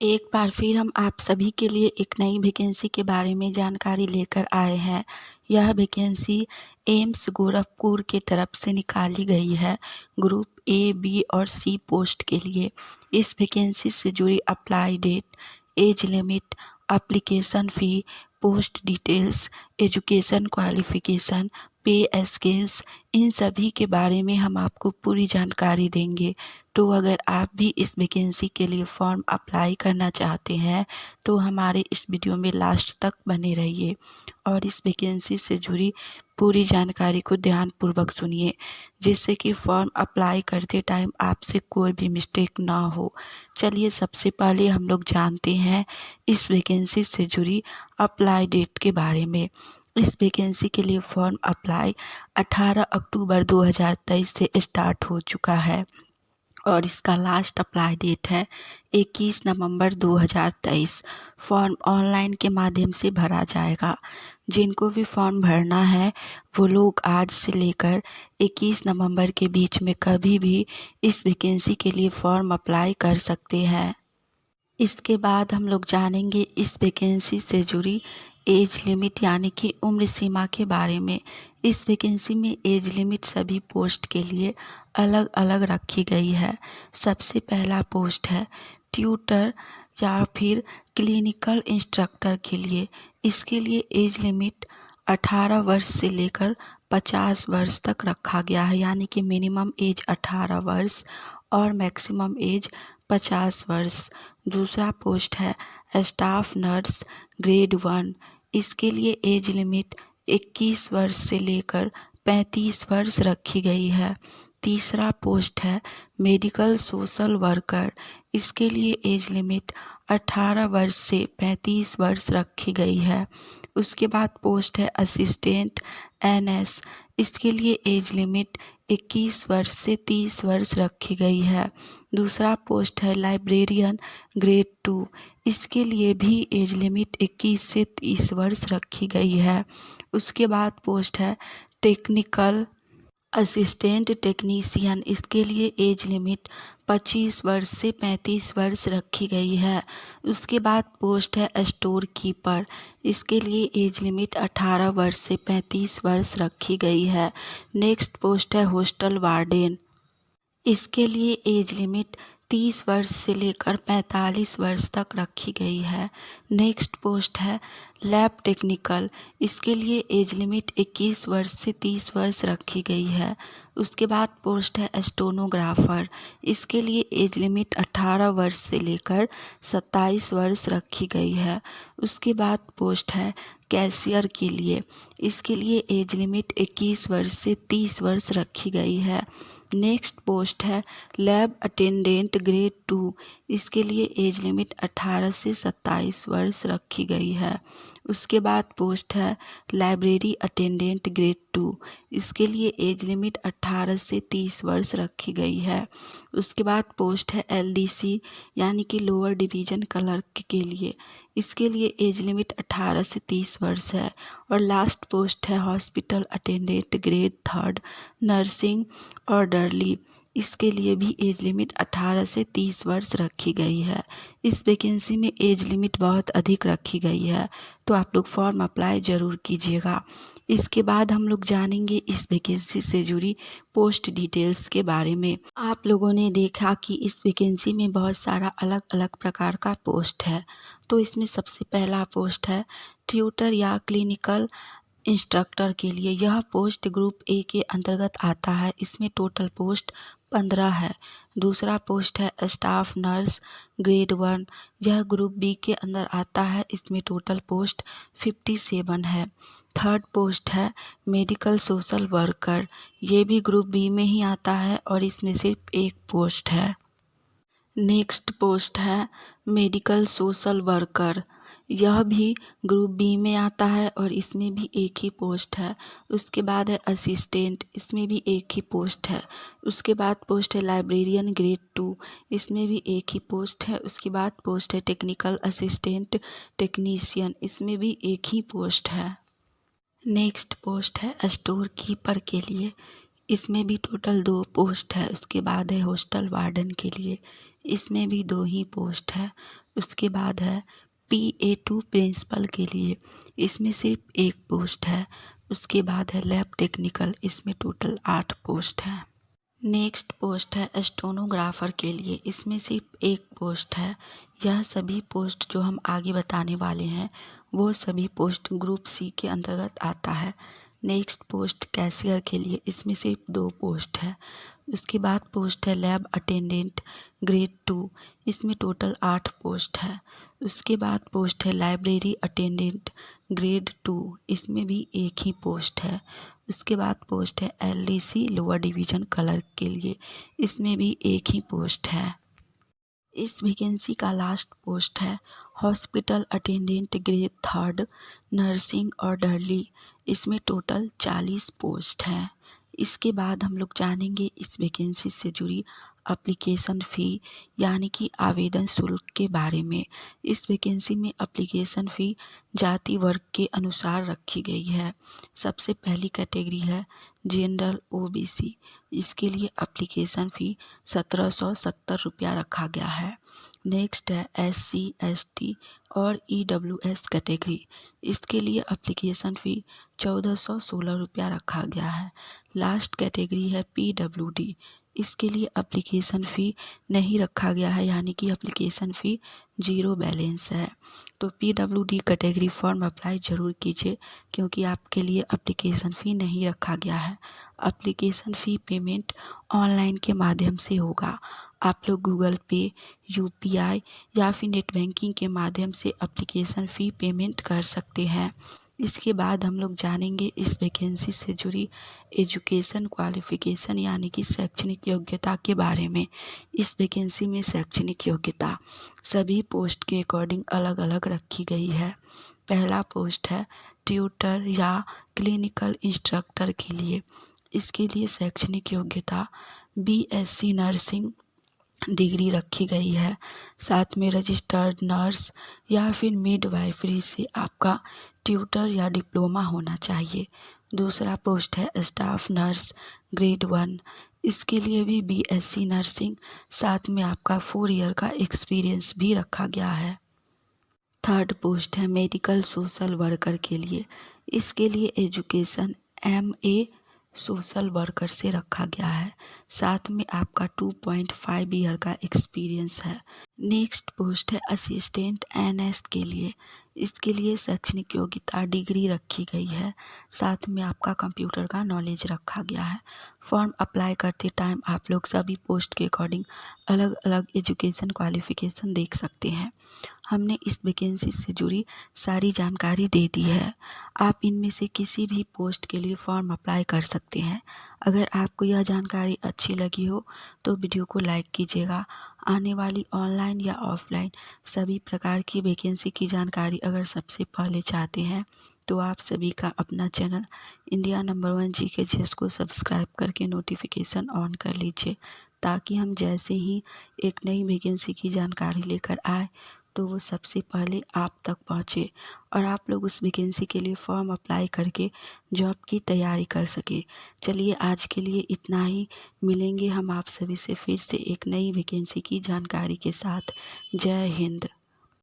एक बार फिर हम आप सभी के लिए एक नई वैकेंसी के बारे में जानकारी लेकर आए हैं। यह वैकेंसी एम्स गोरखपुर की तरफ से निकाली गई है ग्रुप ए, बी और सी पोस्ट के लिए। इस वैकेंसी से जुड़ी apply date, age limit, application fee, post details, education qualification, pay scales, इन सभी के बारे में हम आपको पूरी जानकारी देंगे। तो अगर आप भी इस वैकेंसी के लिए फॉर्म अप्लाई करना चाहते हैं तो हमारे इस वीडियो में लास्ट तक बने रहिए और इस वैकेंसी से जुड़ी पूरी जानकारी को ध्यानपूर्वक सुनिए, जिससे कि फॉर्म अप्लाई करते टाइम आपसे कोई भी मिस्टेक ना हो। चलिए सबसे पहले हम लोग जानते हैं इस वैकेंसी से जुड़ी अप्लाई डेट के बारे में। इस वैकेंसी के लिए फॉर्म अप्लाई 18 अक्टूबर 2023 से स्टार्ट हो चुका है और इसका लास्ट अप्लाई डेट है 21 नवंबर 2023। फॉर्म ऑनलाइन के माध्यम से भरा जाएगा। जिनको भी फॉर्म भरना है वो लोग आज से लेकर 21 नवंबर के बीच में कभी भी इस वैकेंसी के लिए फॉर्म अप्लाई कर सकते हैं। इसके बाद हम लोग जानेंगे इस वैकेंसी से जुड़ी एज लिमिट यानी कि उम्र सीमा के बारे में। इस वैकेंसी में एज लिमिट सभी पोस्ट के लिए अलग अलग रखी गई है। सबसे पहला पोस्ट है ट्यूटर या फिर क्लिनिकल इंस्ट्रक्टर के लिए। इसके लिए एज लिमिट 18 वर्ष से लेकर 50 वर्ष तक रखा गया है, यानी कि मिनिमम एज 18 वर्ष और मैक्सिमम एज 50 वर्ष। दूसरा पोस्ट है स्टाफ नर्स ग्रेड 1। इसके लिए एज लिमिट 21 वर्ष से लेकर 35 वर्ष रखी गई है। तीसरा पोस्ट है मेडिकल सोशल वर्कर। इसके लिए एज लिमिट 18 वर्ष से 35 वर्ष रखी गई है। उसके बाद पोस्ट है असिस्टेंट एनएस। इसके लिए एज लिमिट 21 वर्ष से 30 वर्ष रखी गई है। दूसरा पोस्ट है लाइब्रेरियन ग्रेड 2। इसके लिए भी एज लिमिट 21 से 30 वर्ष रखी गई है। उसके बाद पोस्ट है टेक्निकल असिस्टेंट टेक्नीशियन। इसके लिए एज लिमिट 25 वर्ष से 35 वर्ष रखी गई है। उसके बाद पोस्ट है स्टोर कीपर। इसके लिए एज लिमिट 18 वर्ष से 35 वर्ष रखी गई है। नेक्स्ट पोस्ट है हॉस्टल वार्डन। इसके लिए एज लिमिट 30 वर्ष से लेकर 45 वर्ष तक रखी गई है। नेक्स्ट पोस्ट है लैब टेक्निकल। इसके लिए एज लिमिट 21 वर्ष से 30 वर्ष रखी गई है। उसके बाद पोस्ट है स्टेनोग्राफर। इसके लिए एज लिमिट 18 वर्ष से लेकर 27 वर्ष रखी गई है। उसके बाद पोस्ट है कैशियर के लिए। इसके लिए एज लिमिट 21 वर्ष से 30 वर्ष रखी गई है। नेक्स्ट पोस्ट है लैब अटेंडेंट ग्रेड 2। इसके लिए एज लिमिट 18 से 27 वर्ष रखी गई है। उसके बाद पोस्ट है लाइब्रेरी अटेंडेंट ग्रेड 2। इसके लिए एज लिमिट 18 से 30 वर्ष रखी गई है। उसके बाद पोस्ट है एलडीसी यानी कि लोअर डिवीज़न क्लर्क के लिए। इसके लिए एज लिमिट 18 से 30 वर्ष है। और लास्ट पोस्ट है hospital attendant grade 3 nursing orderly. इसके लिए भी एज लिमिट 18 से 30 वर्ष रखी गई है। इस वैकेंसी में एज लिमिट बहुत अधिक रखी गई है, तो आप लोग फॉर्म अप्लाई ज़रूर कीजिएगा। इसके बाद हम लोग जानेंगे इस वैकेंसी से जुड़ी पोस्ट डिटेल्स के बारे में। आप लोगों ने देखा कि इस वैकेंसी में बहुत सारा अलग अलग प्रकार का पोस्ट है। तो इसमें सबसे पहला पोस्ट है ट्यूटर या क्लिनिकल इंस्ट्रक्टर के लिए। यह पोस्ट ग्रुप ए के अंतर्गत आता है। इसमें टोटल पोस्ट 15 है। दूसरा पोस्ट है स्टाफ नर्स ग्रेड 1। यह ग्रुप बी के अंदर आता है। इसमें टोटल पोस्ट 57 है। थर्ड पोस्ट है मेडिकल सोशल वर्कर। ये भी ग्रुप बी में ही आता है और इसमें सिर्फ एक पोस्ट है। नेक्स्ट पोस्ट है मेडिकल सोशल वर्कर। यह भी ग्रुप बी में आता है और इसमें भी एक ही पोस्ट है। उसके बाद है असिस्टेंट। इसमें भी एक ही पोस्ट है। उसके बाद पोस्ट है लाइब्रेरियन ग्रेड 2। इसमें भी एक ही पोस्ट है। उसके बाद पोस्ट है टेक्निकल असिस्टेंट टेक्नीशियन। इसमें भी एक ही पोस्ट है। नेक्स्ट पोस्ट है स्टोर कीपर के लिए। इसमें भी टोटल 2 पोस्ट है। उसके बाद है हॉस्टल वार्डन के लिए, इसमें भी 2 ही पोस्ट है। उसके बाद है PA2 प्रिंसिपल के लिए, इसमें सिर्फ 1 पोस्ट है। उसके बाद है लैब टेक्निकल, इसमें टोटल 8 पोस्ट है। नेक्स्ट पोस्ट है स्टेनोग्राफर के लिए, इसमें सिर्फ 1 पोस्ट है। यह सभी पोस्ट जो हम आगे बताने वाले हैं वो सभी पोस्ट ग्रुप C के अंतर्गत आता है। नेक्स्ट पोस्ट कैशियर के लिए, इसमें सिर्फ 2 पोस्ट है। उसके बाद पोस्ट है लैब अटेंडेंट ग्रेड 2, इसमें टोटल 8 पोस्ट है। उसके बाद पोस्ट है लाइब्रेरी अटेंडेंट ग्रेड 2, इसमें भी 1 ही पोस्ट है। उसके बाद पोस्ट है LDC लोअर डिवीज़न क्लर्क के लिए, इसमें भी 1 ही पोस्ट है। इस वैकेंसी का लास्ट पोस्ट है hospital attendant grade 3 nursing orderly, इसमें टोटल 40 पोस्ट हैं। इसके बाद हम लोग जानेंगे इस वैकेंसी से जुड़ी एप्लीकेशन फ़ी यानी कि आवेदन शुल्क के बारे में। इस वैकेंसी में एप्लीकेशन फ़ी जाति वर्ग के अनुसार रखी गई है। सबसे पहली कैटेगरी है जनरल OBC, इसके लिए एप्लीकेशन फ़ी 1770 रुपया रखा गया है। नेक्स्ट है SC ST और EWS कैटेगरी, इसके लिए एप्लीकेशन फ़ी 1416 रुपया रखा गया है। लास्ट कैटेगरी है PWD, इसके लिए एप्लीकेशन फ़ी नहीं रखा गया है यानी कि एप्लीकेशन फ़ी 0 बैलेंस है। तो PWD कैटेगरी फॉर्म अप्लाई ज़रूर कीजिए क्योंकि आपके लिए एप्लीकेशन फ़ी नहीं रखा गया है। एप्लीकेशन फ़ी पेमेंट ऑनलाइन के माध्यम से होगा। आप लोग गूगल पे, UPI या फिर नेट बैंकिंग के माध्यम से एप्लीकेशन फ़ी पेमेंट कर सकते हैं। इसके बाद हम लोग जानेंगे इस वैकेंसी से जुड़ी एजुकेशन क्वालिफ़िकेशन यानी कि शैक्षणिक योग्यता के बारे में। इस वैकेंसी में शैक्षणिक योग्यता सभी पोस्ट के अकॉर्डिंग अलग अलग रखी गई है। पहला पोस्ट है ट्यूटर या क्लिनिकल इंस्ट्रक्टर के लिए, इसके लिए शैक्षणिक योग्यता BSc नर्सिंग डिग्री रखी गई है। साथ में रजिस्टर्ड नर्स या फिर मिडवाइफरी से आपका ट्यूटर या डिप्लोमा होना चाहिए। दूसरा पोस्ट है स्टाफ नर्स ग्रेड 1, इसके लिए भी BSc नर्सिंग साथ में आपका 4 ईयर का एक्सपीरियंस भी रखा गया है। थर्ड पोस्ट है मेडिकल सोशल वर्कर के लिए, इसके लिए एजुकेशन MA सोशल वर्कर से रखा गया है। साथ में आपका 2.5 ईयर का एक्सपीरियंस है। नेक्स्ट पोस्ट है असिस्टेंट NS के लिए, इसके लिए शैक्षणिक योग्यता डिग्री रखी गई है। साथ में आपका कंप्यूटर का नॉलेज रखा गया है। फॉर्म अप्लाई करते टाइम आप लोग सभी पोस्ट के अकॉर्डिंग अलग अलग एजुकेशन क्वालिफ़िकेशन देख सकते हैं। हमने इस वैकेंसी से जुड़ी सारी जानकारी दे दी है। आप इनमें से किसी भी पोस्ट के लिए फॉर्म अप्लाई कर सकते हैं। अगर आपको यह जानकारी अच्छी लगी हो तो वीडियो को लाइक कीजिएगा। आने वाली ऑनलाइन या ऑफलाइन सभी प्रकार की वैकेंसी की जानकारी अगर सबसे पहले चाहते हैं तो आप सभी का अपना चैनल इंडिया नंबर 1 GK को सब्सक्राइब करके नोटिफिकेशन ऑन कर लीजिए ताकि हम जैसे ही एक नई वैकेंसी की जानकारी लेकर आए तो वो सबसे पहले आप तक पहुँचे और आप लोग उस वैकेंसी के लिए फॉर्म अप्लाई करके जॉब की तैयारी कर सके। चलिए आज के लिए इतना ही, मिलेंगे हम आप सभी से फिर से एक नई वैकेंसी की जानकारी के साथ। जय हिंद।